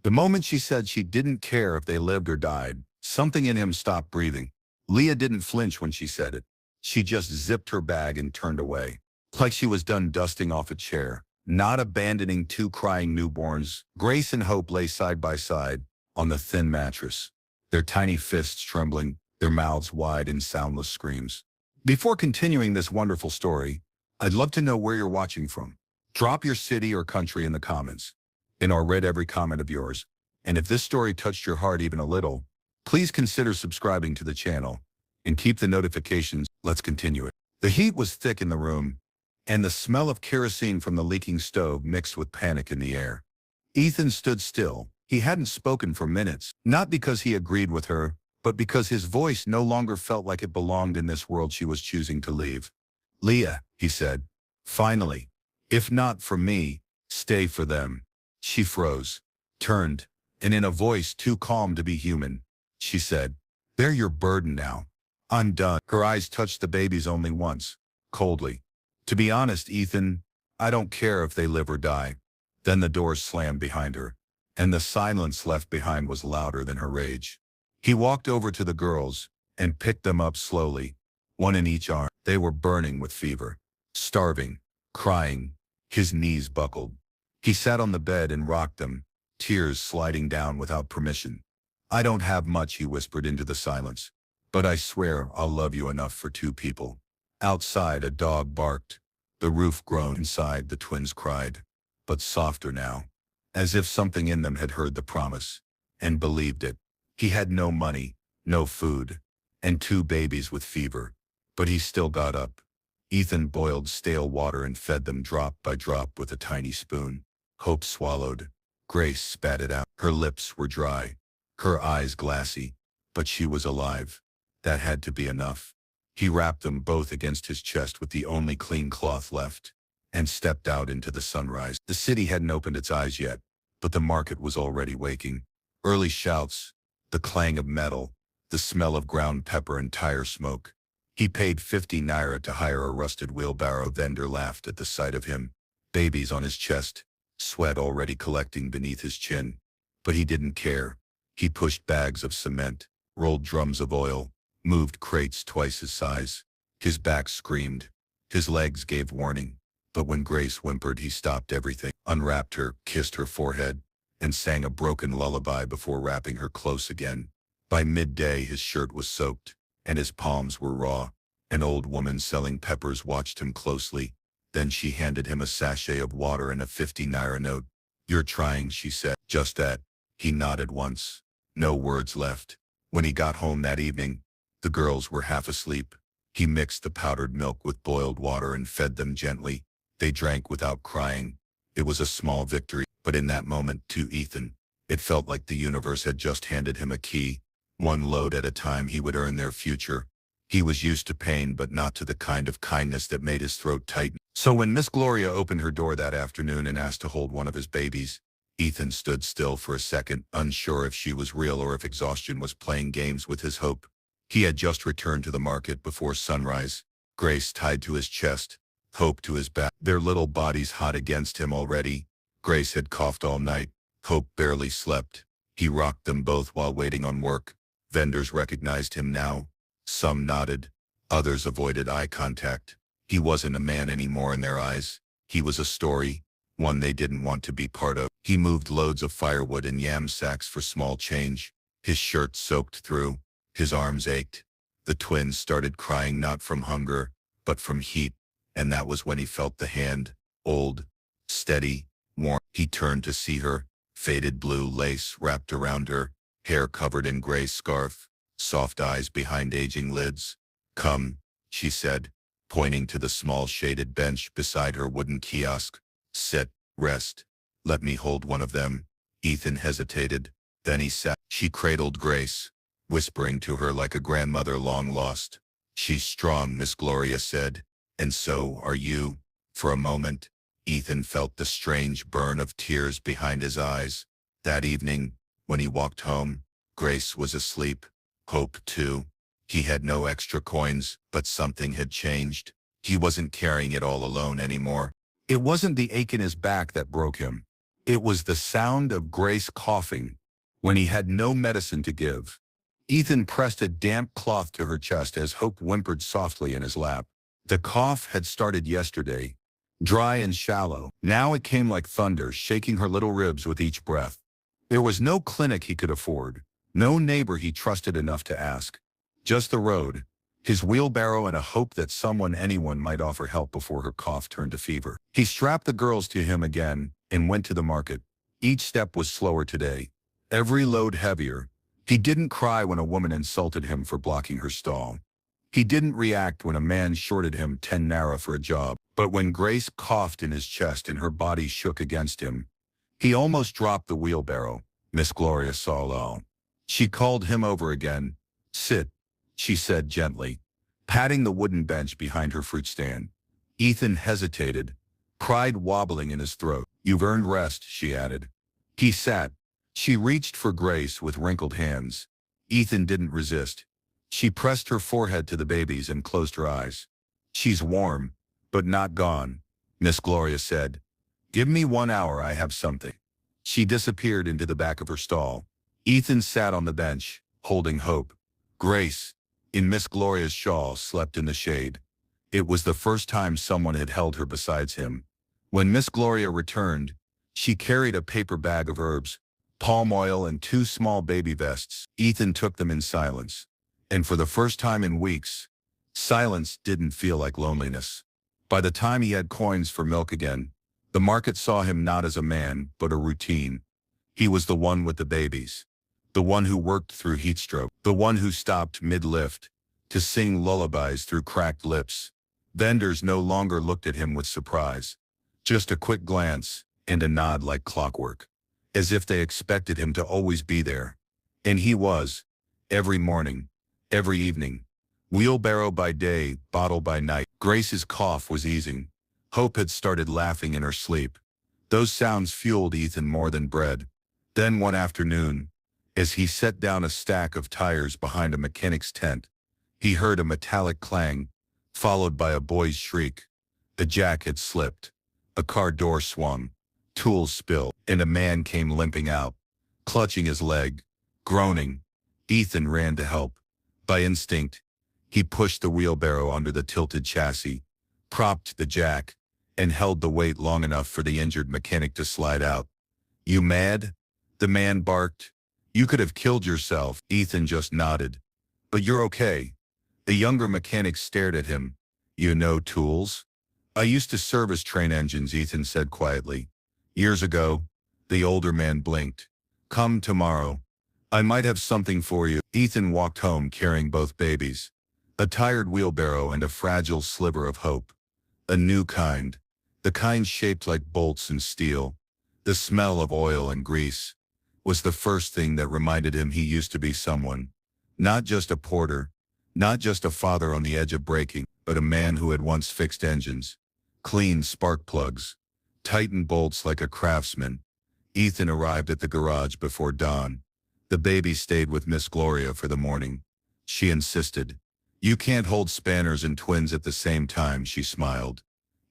The moment she said she didn't care if they lived or died, something in him stopped breathing. Leah didn't flinch when she said it. She just zipped her bag and turned away, like she was done dusting off a chair. Not abandoning two crying newborns, Grace and Hope lay side by side on the thin mattress, their tiny fists trembling, their mouths wide in soundless screams. Before continuing this wonderful story, I'd love to know where you're watching from. Drop your city or country in the comments, and I'll read every comment of yours. And if this story touched your heart even a little, please consider subscribing to the channel and keep the notifications. Let's continue it. The heat was thick in the room, and the smell of kerosene from the leaking stove mixed with panic in the air. Ethan stood still. He hadn't spoken for minutes, not because he agreed with her, but because his voice no longer felt like it belonged in this world she was choosing to leave. "Leah," he said, "finally. If not for me, stay for them." She froze, turned, and in a voice too calm to be human, she said, "They're your burden now. I'm done." Her eyes touched the babies only once, coldly. "To be honest, Ethan, I don't care if they live or die." Then the doors slammed behind her, and the silence left behind was louder than her rage. He walked over to the girls and picked them up slowly, one in each arm. They were burning with fever, starving, crying. His knees buckled. He sat on the bed and rocked them, tears sliding down without permission. "I don't have much," he whispered into the silence, "but I swear I'll love you enough for two people." Outside, a dog barked. The roof groaned. Inside, the twins cried, but softer now, as if something in them had heard the promise and believed it. He had no money, no food, and two babies with fever, but he still got up. Ethan boiled stale water and fed them drop by drop with a tiny spoon. Hope swallowed. Grace spat it out. Her lips were dry, her eyes glassy, but she was alive. That had to be enough. He wrapped them both against his chest with the only clean cloth left, and stepped out into the sunrise. The city hadn't opened its eyes yet, but the market was already waking. Early shouts, the clang of metal, the smell of ground pepper and tire smoke. He paid 50 naira to hire a rusted wheelbarrow. Vendor laughed at the sight of him. Babies on his chest, sweat already collecting beneath his chin. But he didn't care. He pushed bags of cement, rolled drums of oil, moved crates twice his size. His back screamed. His legs gave warning. But when Grace whimpered, he stopped everything, unwrapped her, kissed her forehead, and sang a broken lullaby before wrapping her close again. By midday, his shirt was soaked, and his palms were raw. An old woman selling peppers watched him closely. Then she handed him a sachet of water and a 50 naira note. "You're trying," she said. "Just that." He nodded once. No words left. When he got home that evening, the girls were half asleep. He mixed the powdered milk with boiled water and fed them gently. They drank without crying. It was a small victory, but in that moment, to Ethan, it felt like the universe had just handed him a key. One load at a time, he would earn their future. He was used to pain, but not to the kind of kindness that made his throat tighten. So when Miss Gloria opened her door that afternoon and asked to hold one of his babies, Ethan stood still for a second, unsure if she was real or if exhaustion was playing games with his hope. He had just returned to the market before sunrise, Grace tied to his chest, Hope to his back, their little bodies hot against him already. Grace had coughed all night. Hope barely slept. He rocked them both while waiting on work. Vendors recognized him now. Some nodded. Others avoided eye contact. He wasn't a man anymore in their eyes. He was a story, one they didn't want to be part of. He moved loads of firewood and yam sacks for small change. His shirt soaked through. His arms ached. The twins started crying, not from hunger, but from heat. And that was when he felt the hand, old, steady, warm. He turned to see her, faded blue lace wrapped around her, hair covered in gray scarf, soft eyes behind aging lids. "Come," she said, pointing to the small shaded bench beside her wooden kiosk. "Sit, rest. Let me hold one of them." Ethan hesitated. Then he sat. She cradled Grace, whispering to her like a grandmother long lost. "She's strong," Miss Gloria said. "And so are you." For a moment, Ethan felt the strange burn of tears behind his eyes. That evening, when he walked home, Grace was asleep. Hope, too. He had no extra coins, but something had changed. He wasn't carrying it all alone anymore. It wasn't the ache in his back that broke him. It was the sound of Grace coughing when he had no medicine to give. Ethan pressed a damp cloth to her chest as Hope whimpered softly in his lap. The cough had started yesterday, dry and shallow. Now it came like thunder, shaking her little ribs with each breath. There was no clinic he could afford, no neighbor he trusted enough to ask. Just the road, his wheelbarrow, and a hope that anyone might offer help before her cough turned to fever. He strapped the girls to him again and went to the market. Each step was slower today, every load heavier. He didn't cry when a woman insulted him for blocking her stall. He didn't react when a man shorted him 10 naira for a job. But when Grace coughed in his chest and her body shook against him, he almost dropped the wheelbarrow. Miss Gloria saw it all. She called him over again. "Sit," she said gently, patting the wooden bench behind her fruit stand. Ethan hesitated, pride wobbling in his throat. "You've earned rest," she added. He sat. She reached for Grace with wrinkled hands. Ethan didn't resist. She pressed her forehead to the baby's and closed her eyes. "She's warm, but not gone," Miss Gloria said. "Give me 1 hour, I have something." She disappeared into the back of her stall. Ethan sat on the bench, holding Hope. Grace, in Miss Gloria's shawl, slept in the shade. It was the first time someone had held her besides him. When Miss Gloria returned, she carried a paper bag of herbs, palm oil, and 2 small baby vests. Ethan took them in silence. And for the first time in weeks, silence didn't feel like loneliness. By the time he had coins for milk again, the market saw him not as a man, but a routine. He was the one with the babies, the one who worked through heatstroke, the one who stopped mid-lift to sing lullabies through cracked lips. Vendors no longer looked at him with surprise, just a quick glance and a nod like clockwork, as if they expected him to always be there. And he was, every morning, every evening. Wheelbarrow by day, bottle by night. Grace's cough was easing. Hope had started laughing in her sleep. Those sounds fueled Ethan more than bread. Then one afternoon, as he set down a stack of tires behind a mechanic's tent, he heard a metallic clang, followed by a boy's shriek. The jack had slipped. A car door swung. Tools spilled, and a man came limping out, clutching his leg, groaning. Ethan ran to help. By instinct, he pushed the wheelbarrow under the tilted chassis, propped the jack, and held the weight long enough for the injured mechanic to slide out. "You mad?" the man barked. "You could have killed yourself." Ethan just nodded. "But you're okay." The younger mechanic stared at him. "You know tools?" "I used to service train engines," Ethan said quietly. "Years ago." The older man blinked. "Come tomorrow. I might have something for you." Ethan walked home carrying both babies, a tired wheelbarrow and a fragile sliver of hope. A new kind. The kind shaped like bolts and steel. The smell of oil and grease was the first thing that reminded him he used to be someone. Not just a porter, not just a father on the edge of breaking, but a man who had once fixed engines, cleaned spark plugs, tightened bolts like a craftsman. Ethan arrived at the garage before dawn. The baby stayed with Miss Gloria for the morning. She insisted. "You can't hold spanners and twins at the same time," she smiled.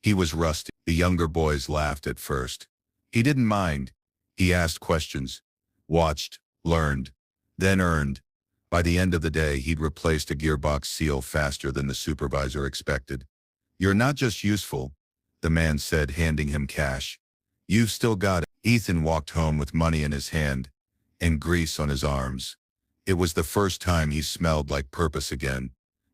He was rusty. The younger boys laughed at first. He didn't mind. He asked questions, watched, learned, then earned. By the end of the day, he'd replaced a gearbox seal faster than the supervisor expected. "You're not just useful," the man said, handing him cash. "You've still got it." Ethan walked home with money in his hand and grease on his arms. It was the first time he smelled like purpose again.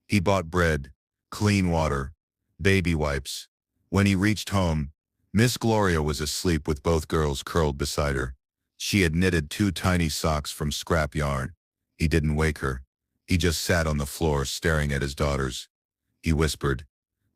He bought bread, clean water, baby wipes. When he reached home, Miss Gloria was asleep with both girls curled beside her. She had knitted 2 tiny socks from scrap yarn. He didn't wake her. He just sat on the floor staring at his daughters. He whispered,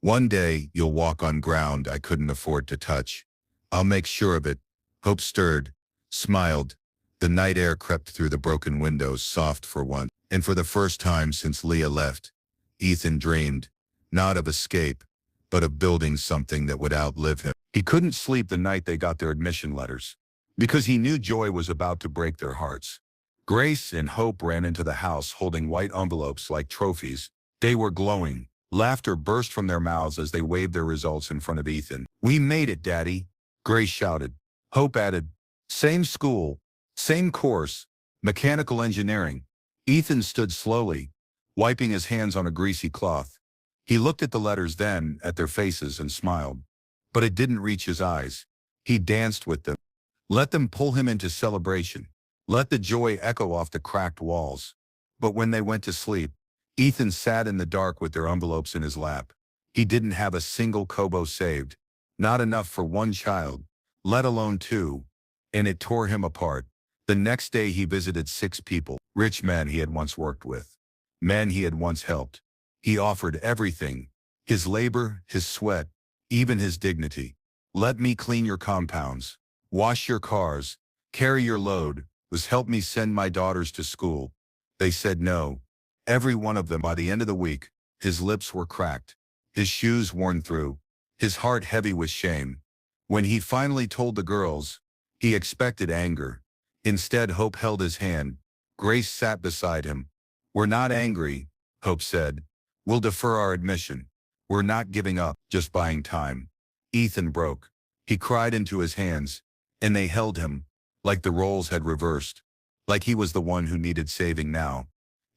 "One day you'll walk on ground I couldn't afford to touch. I'll make sure of it." Hope stirred, smiled. The night air crept through the broken windows, soft for once. And for the first time since Leah left, Ethan dreamed, not of escape, but of building something that would outlive him. He couldn't sleep the night they got their admission letters, because he knew joy was about to break their hearts. Grace and Hope ran into the house holding white envelopes like trophies. They were glowing. Laughter burst from their mouths as they waved their results in front of Ethan. "We made it, Daddy," Grace shouted. Hope added, same school, same course, mechanical engineering. Ethan stood slowly, wiping his hands on a greasy cloth. He looked at the letters, then at their faces, and smiled. But it didn't reach his eyes. He danced with them. Let them pull him into celebration. Let the joy echo off the cracked walls. But when they went to sleep, Ethan sat in the dark with their envelopes in his lap. He didn't have a single kobo saved. Not enough for one child, let alone two. And it tore him apart. The next day he visited 6 people, rich men he had once worked with, men he had once helped. He offered everything, his labor, his sweat, even his dignity. Let me clean your compounds, wash your cars, carry your load, help me send my daughters to school. They said no. Every one of them. By the end of the week, his lips were cracked, his shoes worn through, his heart heavy with shame. When he finally told the girls, he expected anger. Instead, Hope held his hand. Grace sat beside him. We're not angry, Hope said. We'll defer our admission. We're not giving up, just buying time. Ethan broke. He cried into his hands, and they held him, like the roles had reversed, like he was the one who needed saving now.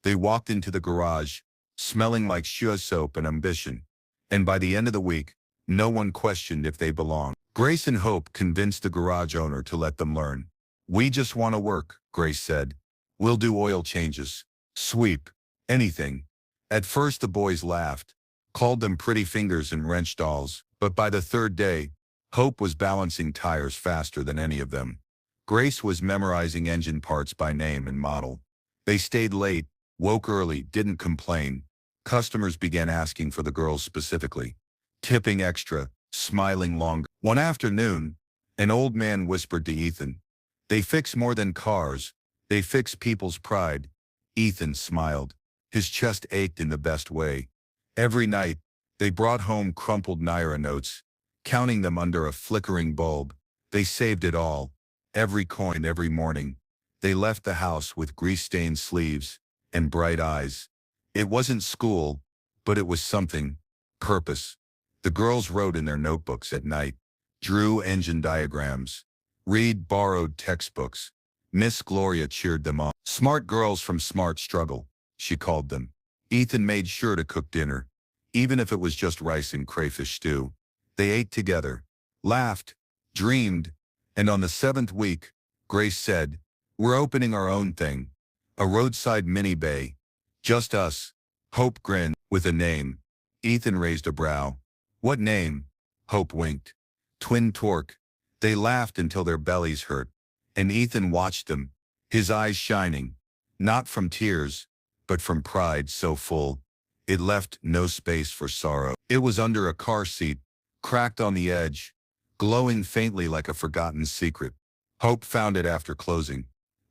They walked into the garage, smelling like shoe soap and ambition. And by the end of the week, no one questioned if they belonged. Grace and Hope convinced the garage owner to let them learn. We just want to work, Grace said. We'll do oil changes, sweep, anything. At first the boys laughed, called them pretty fingers and wrench dolls, but by the 3rd day, Hope was balancing tires faster than any of them. Grace was memorizing engine parts by name and model. They stayed late, woke early, didn't complain. Customers began asking for the girls specifically, tipping extra, smiling longer. One afternoon, an old man whispered to Ethan, they fix more than cars, they fix people's pride. Ethan smiled. His chest ached in the best way. Every night, they brought home crumpled Naira notes, counting them under a flickering bulb. They saved it all, every coin, every morning. They left the house with grease-stained sleeves and bright eyes. It wasn't school, but it was something, purpose. The girls wrote in their notebooks at night, drew engine diagrams, read borrowed textbooks. Miss Gloria cheered them on. Smart girls from smart struggle, she called them. Ethan made sure to cook dinner, even if it was just rice and crayfish stew. They ate together, laughed, dreamed, and on the 7th week, Grace said, we're opening our own thing, a roadside mini bay. Just us. Hope grinned. With a name. Ethan raised a brow. What name? Hope winked. Twin Torque. They laughed until their bellies hurt, and Ethan watched them, his eyes shining, not from tears, but from pride so full, it left no space for sorrow. It was under a car seat, cracked on the edge, glowing faintly like a forgotten secret. Hope found it after closing.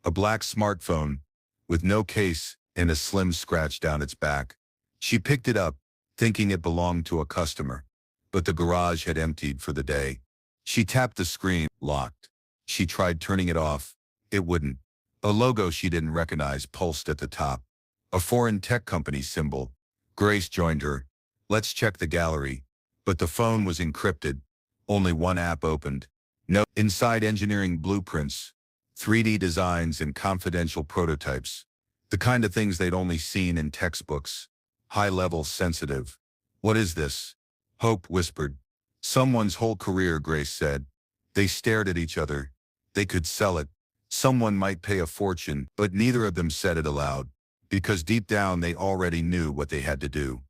A black smartphone, with no case and a slim scratch down its back. She picked it up, thinking it belonged to a customer, but the garage had emptied for the day. She tapped the screen, locked. She tried turning it off. It wouldn't. A logo she didn't recognize pulsed at the top. A foreign tech company symbol. Grace joined her. Let's check the gallery. But the phone was encrypted. Only one app opened. No. Inside, engineering blueprints, 3D designs, and confidential prototypes. The kind of things they'd only seen in textbooks. High-level, sensitive. What is this? Hope whispered. Someone's whole career, Grace said. They stared at each other. They could sell it. Someone might pay a fortune, but neither of them said it aloud, because deep down they already knew what they had to do.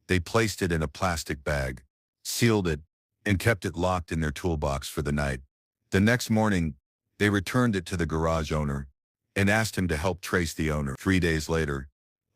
They placed it in a plastic bag, sealed it, and kept it locked in their toolbox for the night. The next morning, they returned it to the garage owner and asked him to help trace the owner. 3 days later,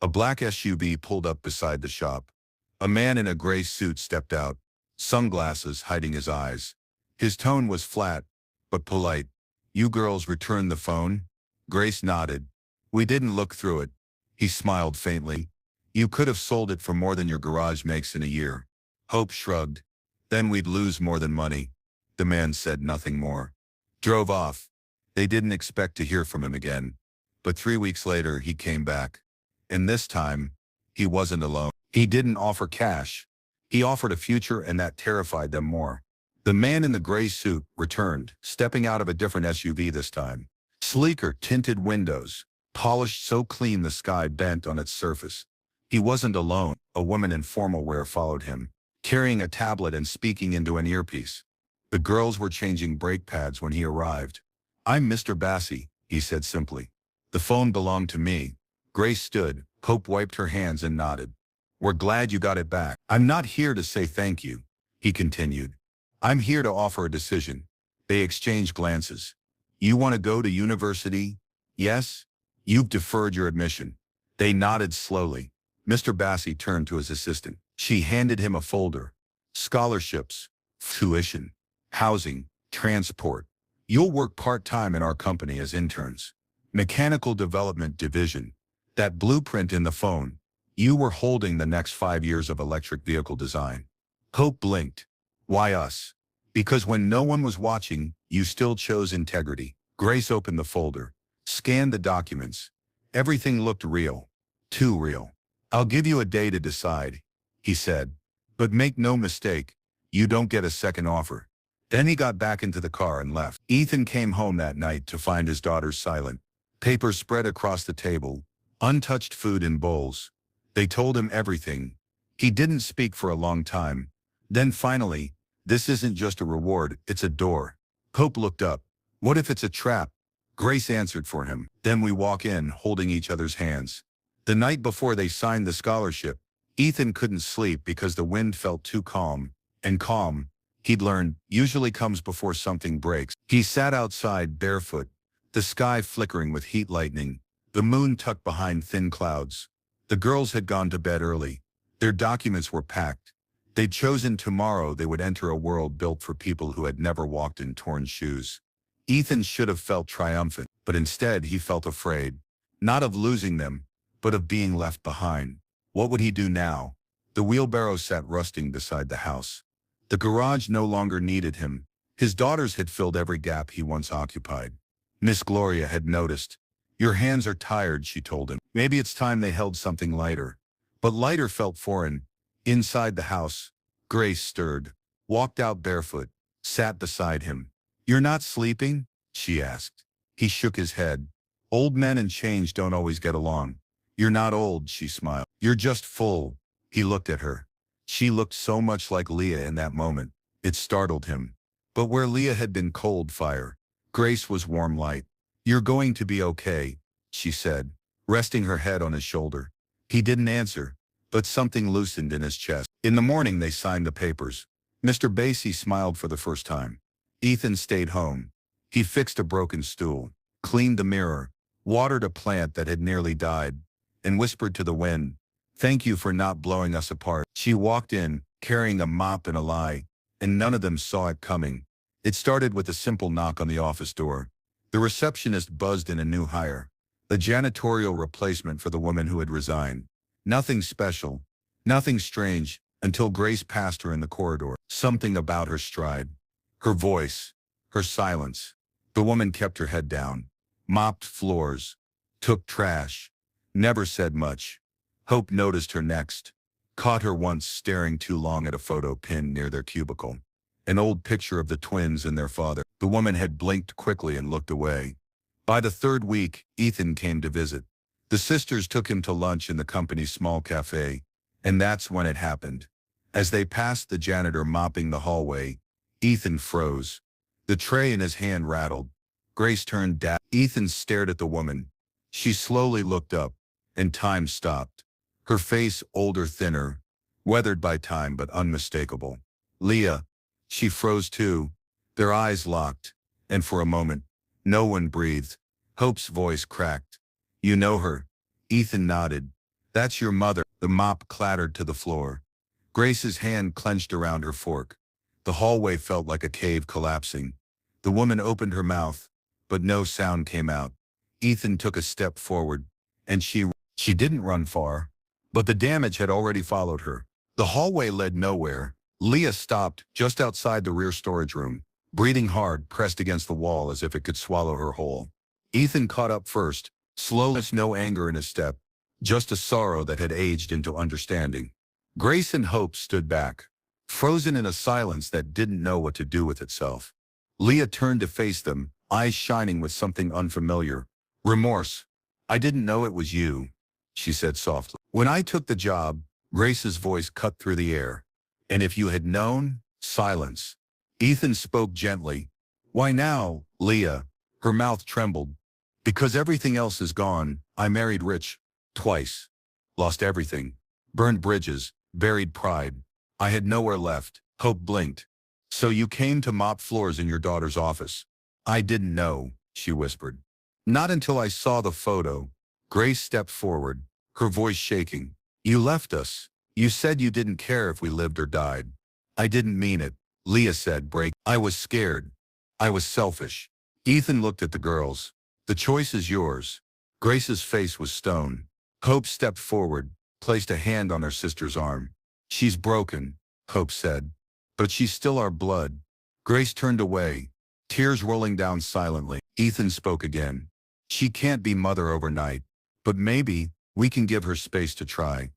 a black SUV pulled up beside the shop. A man in a gray suit stepped out, sunglasses hiding his eyes. His tone was flat, but polite. You girls returned the phone? Grace nodded. We didn't look through it. He smiled faintly. You could have sold it for more than your garage makes in a year. Hope shrugged. Then we'd lose more than money. The man said nothing more. Drove off. They didn't expect to hear from him again. But 3 weeks later, he came back. And this time, he wasn't alone. He didn't offer cash. He offered a future, and that terrified them more. The man in the gray suit returned, stepping out of a different SUV this time. Sleeker, tinted windows, polished so clean the sky bent on its surface. He wasn't alone. A woman in formal wear followed him, carrying a tablet and speaking into an earpiece. The girls were changing brake pads when he arrived. "I'm Mr. Bassi," he said simply. "The phone belonged to me." Grace stood. Hope wiped her hands and nodded. "We're glad you got it back." "I'm not here to say thank you," he continued. "I'm here to offer a decision." They exchanged glances. "You want to go to university?" "Yes." "You've deferred your admission." They nodded slowly. Mr. Bassi turned to his assistant. She handed him a folder. "Scholarships, tuition, housing, transport. You'll work part-time in our company as interns. Mechanical Development Division. That blueprint in the phone. You were holding the next 5 years of electric vehicle design." Hope blinked. "Why us?" "Because when no one was watching, you still chose integrity." Grace opened the folder, scanned the documents. Everything looked real. Too real. "I'll give you a day to decide," he said. "But make no mistake, you don't get a second offer." Then he got back into the car and left. Ethan came home that night to find his daughter silent. Papers spread across the table, untouched food in bowls. They told him everything. He didn't speak for a long time. Then finally, "This isn't just a reward, it's a door." Hope looked up. "What if it's a trap?" Grace answered for him. Then we walk in, holding each other's hands. The night before they signed the scholarship, Ethan couldn't sleep because the wind felt too calm. And calm, he'd learned, usually comes before something breaks. He sat outside barefoot, the sky flickering with heat lightning, the moon tucked behind thin clouds. The girls had gone to bed early. Their documents were packed. They'd chosen tomorrow they would enter a world built for people who had never walked in torn shoes. Ethan should have felt triumphant, but instead he felt afraid. Not of losing them, but of being left behind. What would he do now? The wheelbarrow sat rusting beside the house. The garage no longer needed him. His daughters had filled every gap he once occupied. Miss Gloria had noticed. "Your hands are tired," she told him. Maybe it's time they held something lighter. But lighter felt foreign. Inside the house, Grace stirred, walked out barefoot, sat beside him. "You're not sleeping?" she asked. He shook his head. "Old men and change don't always get along." "You're not old," she smiled. "You're just full." He looked at her. She looked so much like Leah in that moment. It startled him. But where Leah had been cold fire, Grace was warm light. "You're going to be okay," she said, resting her head on his shoulder. He didn't answer, but something loosened in his chest. In the morning they signed the papers. Mr. Bassi smiled for the first time. Ethan stayed home. He fixed a broken stool, cleaned the mirror, watered a plant that had nearly died, and whispered to the wind, "Thank you for not blowing us apart." She walked in, carrying a mop and a lie, and none of them saw it coming. It started with a simple knock on the office door. The receptionist buzzed in a new hire, the janitorial replacement for the woman who had resigned. Nothing special, nothing strange, until Grace passed her in the corridor. Something about her stride, her voice, her silence. The woman kept her head down, mopped floors, took trash, never said much. Hope noticed her next, caught her once staring too long at a photo pinned near their cubicle. An old picture of the twins and their father. The woman had blinked quickly and looked away. By the third week, Ethan came to visit. The sisters took him to lunch in the company's small cafe, and that's when it happened. As they passed the janitor mopping the hallway, Ethan froze. The tray in his hand rattled. Grace turned down. Ethan stared at the woman. She slowly looked up, and time stopped. Her face older, thinner, weathered by time but unmistakable. "Leah." She froze too, their eyes locked, and for a moment, no one breathed. Hope's voice cracked. "You know her?" Ethan nodded. "That's your mother." The mop clattered to the floor. Grace's hand clenched around her fork. The hallway felt like a cave collapsing. The woman opened her mouth, but no sound came out. Ethan took a step forward, and she didn't run far, but the damage had already followed her. The hallway led nowhere. Leah stopped just outside the rear storage room, breathing hard, pressed against the wall as if it could swallow her whole. Ethan caught up first, slowly, no anger in his step, just a sorrow that had aged into understanding. Grace and Hope stood back, frozen in a silence that didn't know what to do with itself. Leah turned to face them, eyes shining with something unfamiliar. Remorse. I didn't know it was you, she said softly. When I took the job, Grace's voice cut through the air. And if you had known, silence. Ethan spoke gently. Why now, Leah? Her mouth trembled. Because everything else is gone. I married rich. Twice. Lost everything. Burned bridges. Buried pride. I had nowhere left. Hope blinked. So you came to mop floors in your daughter's office. I didn't know, she whispered. Not until I saw the photo. Grace stepped forward, her voice shaking. You left us. You said you didn't care if we lived or died. I didn't mean it, Leah said, I was scared. I was selfish. Ethan looked at the girls. The choice is yours. Grace's face was stone. Hope stepped forward, placed a hand on her sister's arm. She's broken, Hope said. But she's still our blood. Grace turned away, tears rolling down silently. Ethan spoke again. She can't be mother overnight, but maybe we can give her space to try.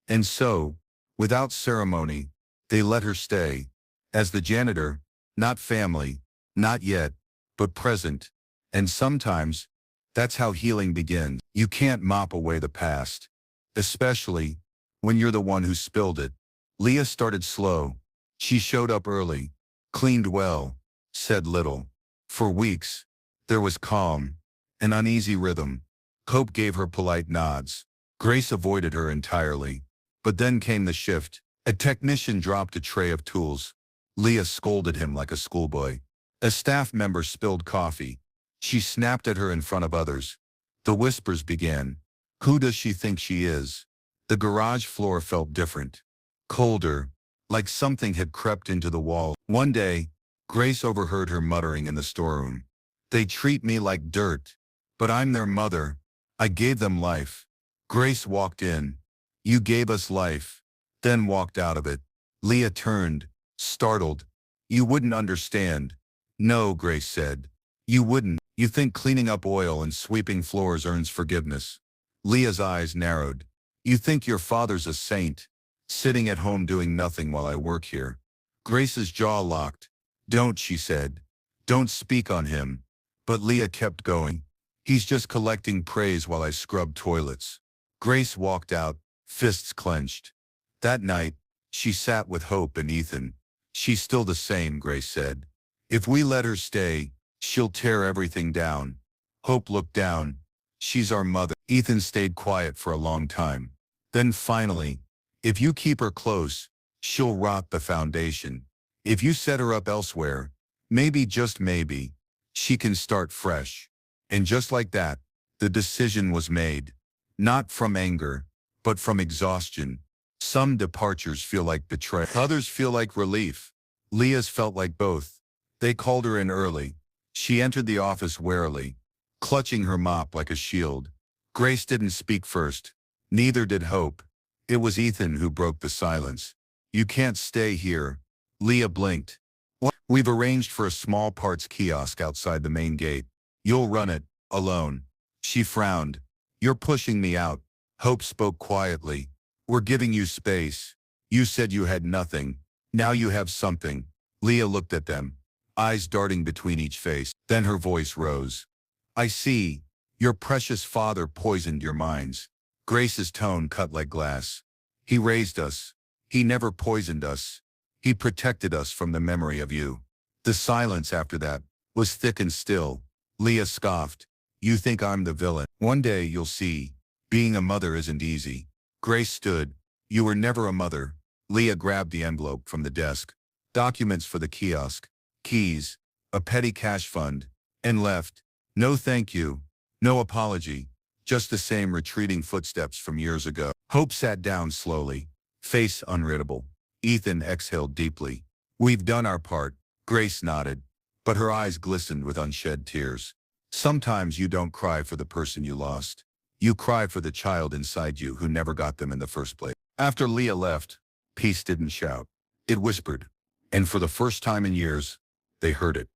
And so, without ceremony, they let her stay. As the janitor, not family, not yet, but present. And sometimes, that's how healing begins. You can't mop away the past, especially when you're the one who spilled it. Leah started slow. She showed up early, cleaned well, said little. For weeks, there was calm, an uneasy rhythm. Hope gave her polite nods. Grace avoided her entirely. But then came the shift. A technician dropped a tray of tools. Leah scolded him like a schoolboy. A staff member spilled coffee. She snapped at her in front of others. The whispers began. Who does she think she is? The garage floor felt different. Colder, like something had crept into the wall. One day, Grace overheard her muttering in the storeroom. They treat me like dirt, but I'm their mother. I gave them life. Grace walked in. You gave us life, then walked out of it. Leah turned, startled. You wouldn't understand. No, Grace said. You wouldn't. You think cleaning up oil and sweeping floors earns forgiveness. Leah's eyes narrowed. You think your father's a saint, sitting at home doing nothing while I work here. Grace's jaw locked. Don't, she said. Don't speak on him. But Leah kept going. He's just collecting praise while I scrub toilets. Grace walked out, fists clenched. That night, she sat with Hope and Ethan. She's still the same, Grace said. If we let her stay, she'll tear everything down. Hope looked down. She's our mother. Ethan stayed quiet for a long time. Then finally, if you keep her close, she'll rot the foundation. If you set her up elsewhere, maybe, just maybe, she can start fresh. And just like that, the decision was made. Not from anger, but from exhaustion. Some departures feel like betrayal. Others feel like relief. Leah's felt like both. They called her in early. She entered the office warily, clutching her mop like a shield. Grace didn't speak first. Neither did Hope. It was Ethan who broke the silence. You can't stay here. Leah blinked. What? We've arranged for a small parts kiosk outside the main gate. You'll run it, alone. She frowned. You're pushing me out. Hope spoke quietly. We're giving you space. You said you had nothing. Now you have something. Leah looked at them, eyes darting between each face. Then her voice rose. I see. Your precious father poisoned your minds. Grace's tone cut like glass. He raised us. He never poisoned us. He protected us from the memory of you. The silence after that was thick and still. Leah scoffed. You think I'm the villain. One day you'll see. Being a mother isn't easy. Grace stood. You were never a mother. Leah grabbed the envelope from the desk. Documents for the kiosk. Keys. A petty cash fund. And left. No thank you. No apology. Just the same retreating footsteps from years ago. Hope sat down slowly, face unreadable. Ethan exhaled deeply. We've done our part. Grace nodded, but her eyes glistened with unshed tears. Sometimes you don't cry for the person you lost. You cry for the child inside you who never got them in the first place. After Leah left, peace didn't shout. It whispered. And for the first time in years, they heard it.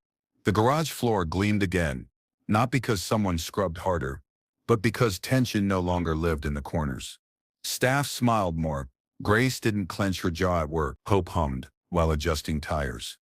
The garage floor gleamed again, not because someone scrubbed harder, but because tension no longer lived in the corners. Staff smiled more. Grace didn't clench her jaw at work. Hope hummed. while adjusting tires.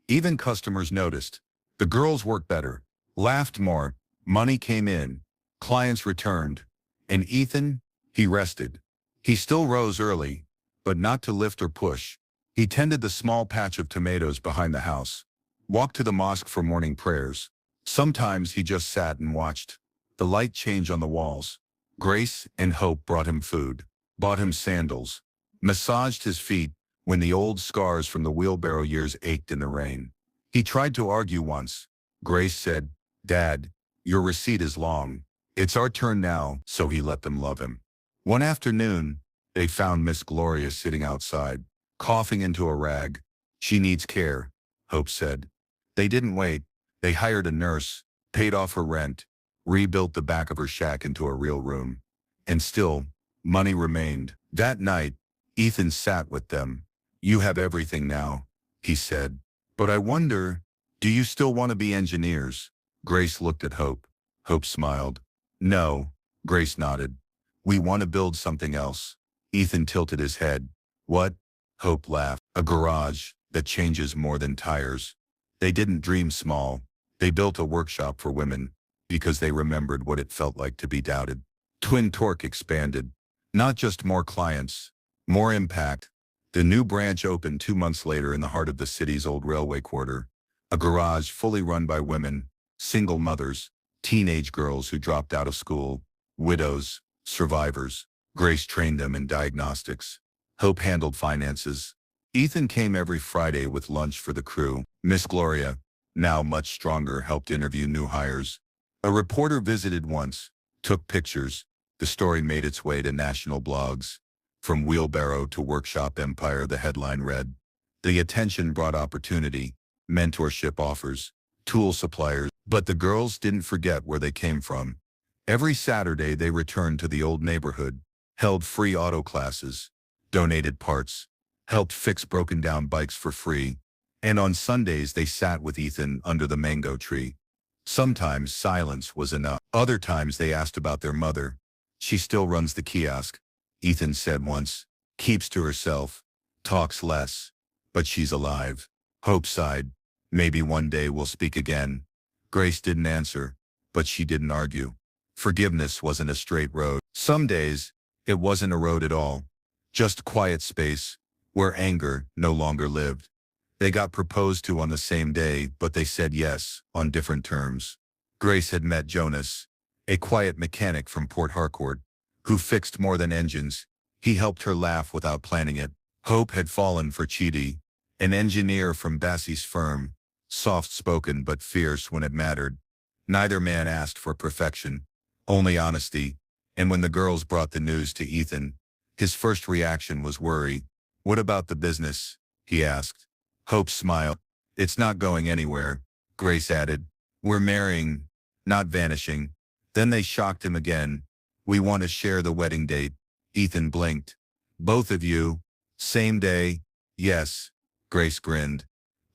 Even customers noticed. The girls worked better, laughed more, money came in, clients returned, and Ethan, he rested. He still rose early, but not to lift or push. He tended the small patch of tomatoes behind the house, walked to the mosque for morning prayers. Sometimes he just sat and watched the light change on the walls. Grace and Hope brought him food, bought him sandals, massaged his feet when the old scars from the wheelbarrow years ached in the rain. He tried to argue once. Grace said, "Dad, your receipt is long. It's our turn now," so he let them love him. One afternoon, they found Miss Gloria sitting outside, coughing into a rag. "She needs care," Hope said. They didn't wait. They hired a nurse, paid off her rent, rebuilt the back of her shack into a real room. And still, money remained. That night, Ethan sat with them. "You have everything now," he said. "But I wonder, do you still want to be engineers?" Grace looked at Hope. Hope smiled. "No," Grace nodded. "We want to build something else." Ethan tilted his head. "What?" Hope laughed. "A garage that changes more than tires." They didn't dream small. They built a workshop for women because they remembered what it felt like to be doubted. Twin Torque expanded. Not just more clients, more impact. The new branch opened 2 months later in the heart of the city's old railway quarter. A garage fully run by women, single mothers, teenage girls who dropped out of school, widows, survivors. Grace trained them in diagnostics. Hope handled finances. Ethan came every Friday with lunch for the crew. Miss Gloria, now much stronger, helped interview new hires. A reporter visited once, took pictures. The story made its way to national blogs. From wheelbarrow to workshop empire, the headline read. The attention brought opportunity, mentorship offers, tool suppliers. But the girls didn't forget where they came from. Every Saturday they returned to the old neighborhood, held free auto classes, donated parts, helped fix broken down bikes for free. And on Sundays they sat with Ethan under the mango tree. Sometimes silence was enough. Other times they asked about their mother. "She still runs the kiosk," Ethan said once. "Keeps to herself, talks less, but she's alive." Hope sighed. "Maybe one day we'll speak again." Grace didn't answer, but she didn't argue. Forgiveness wasn't a straight road. Some days, it wasn't a road at all. Just quiet space, where anger no longer lived. They got proposed to on the same day, but they said yes, on different terms. Grace had met Jonas, a quiet mechanic from Port Harcourt, who fixed more than engines. He helped her laugh without planning it. Hope had fallen for Chidi, an engineer from Bassie's firm, soft-spoken but fierce when it mattered. Neither man asked for perfection, only honesty. And when the girls brought the news to Ethan, his first reaction was worry. "What about the business?" he asked. Hope smiled. "It's not going anywhere," Grace added. "We're marrying, not vanishing." Then they shocked him again. "We want to share the wedding date." Ethan blinked. "Both of you? Same day?" "Yes," Grace grinned.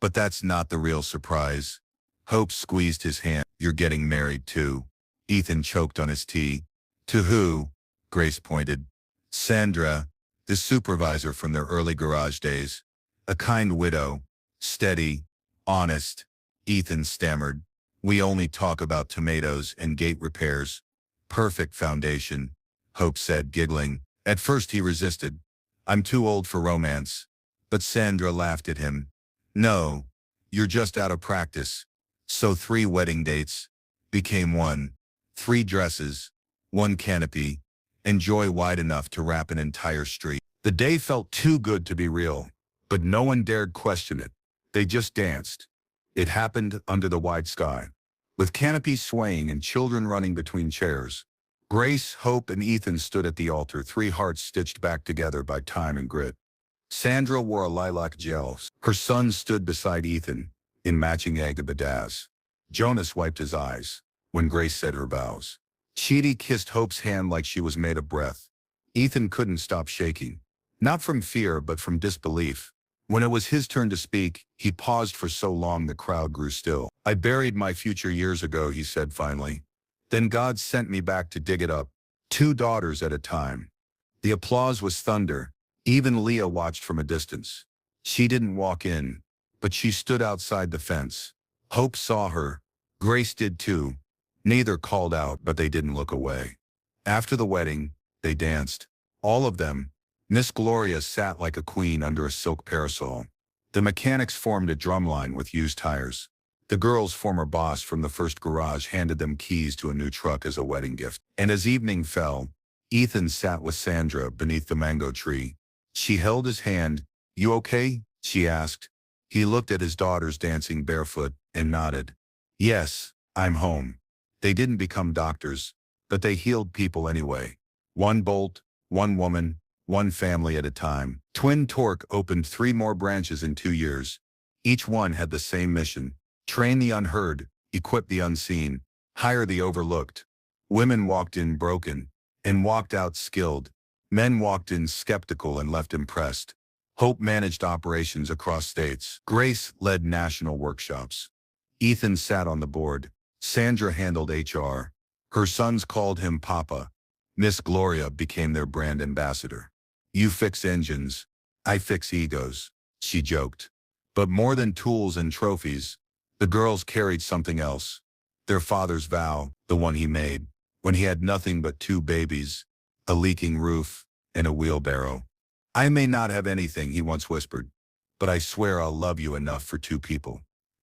"But that's not the real surprise." Hope squeezed his hand. "You're getting married too." Ethan choked on his tea. "To who?" Grace pointed. "Sandra, the supervisor from their early garage days. A kind widow, steady, honest." Ethan stammered. "We only talk about tomatoes and gate repairs." "Perfect foundation," Hope said, giggling. At first he resisted. "I'm too old for romance." But Sandra laughed at him. "No, you're just out of practice." So 3 wedding dates became 1. 3 dresses, 1 canopy, and joy wide enough to wrap an entire street. The day felt too good to be real, but no one dared question it. They just danced. It happened under the wide sky, with canopies swaying and children running between chairs. Grace, Hope, and Ethan stood at the altar, 3 hearts stitched back together by time and grit. Sandra wore a lilac gel. Her son stood beside Ethan, in matching agabadaz. Jonas wiped his eyes when Grace said her vows. Chidi kissed Hope's hand like she was made of breath. Ethan couldn't stop shaking, not from fear but from disbelief. When it was his turn to speak, he paused for so long the crowd grew still. "I buried my future years ago," he said finally. "Then God sent me back to dig it up, 2 daughters at a time." The applause was thunder. Even Leah watched from a distance. She didn't walk in, but she stood outside the fence. Hope saw her. Grace did too. Neither called out, but they didn't look away. After the wedding, they danced. All of them. Miss Gloria sat like a queen under a silk parasol. The mechanics formed a drumline with used tires. The girl's former boss from the first garage handed them keys to a new truck as a wedding gift. And as evening fell, Ethan sat with Sandra beneath the mango tree. She held his hand. "You okay?" she asked. He looked at his daughters dancing barefoot and nodded. "Yes, I'm home." They didn't become doctors, but they healed people anyway. One bolt, one woman, one family at a time. Twin Torque opened 3 more branches in 2 years. Each one had the same mission: train the unheard, equip the unseen, hire the overlooked. Women walked in broken and walked out skilled. Men walked in skeptical and left impressed. Hope managed operations across states. Grace led national workshops. Ethan sat on the board. Sandra handled HR. Her sons called him Papa. Miss Gloria became their brand ambassador. "You fix engines, I fix egos," she joked. But more than tools and trophies, the girls carried something else. Their father's vow, the one he made, when he had nothing but 2 babies, a leaking roof, and a wheelbarrow. "I may not have anything," he once whispered, "but I swear I'll love you enough for 2 people."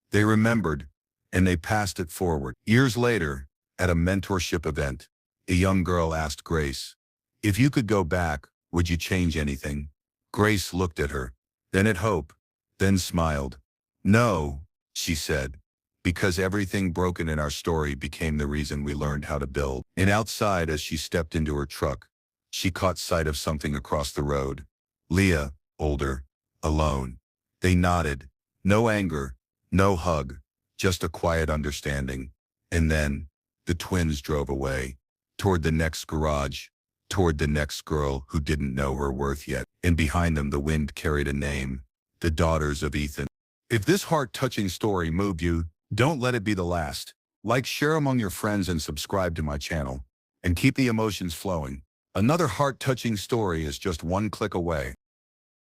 They remembered, and they passed it forward. Years later, at a mentorship event, a young girl asked Grace, "If you could go back, would you change anything?" Grace looked at her, then at Hope, then smiled. "No," she said, "because everything broken in our story became the reason we learned how to build." And outside, as she stepped into her truck, she caught sight of something across the road. Leah, older, alone. They nodded. No anger, no hug, just a quiet understanding. And then, the twins drove away, toward the next garage, toward the next girl who didn't know her worth yet. And behind them the wind carried a name: the daughters of Ethan. If this heart-touching story moved you, don't let it be the last. Like, share among your friends, and subscribe to my channel. And keep the emotions flowing. Another heart-touching story is just one click away.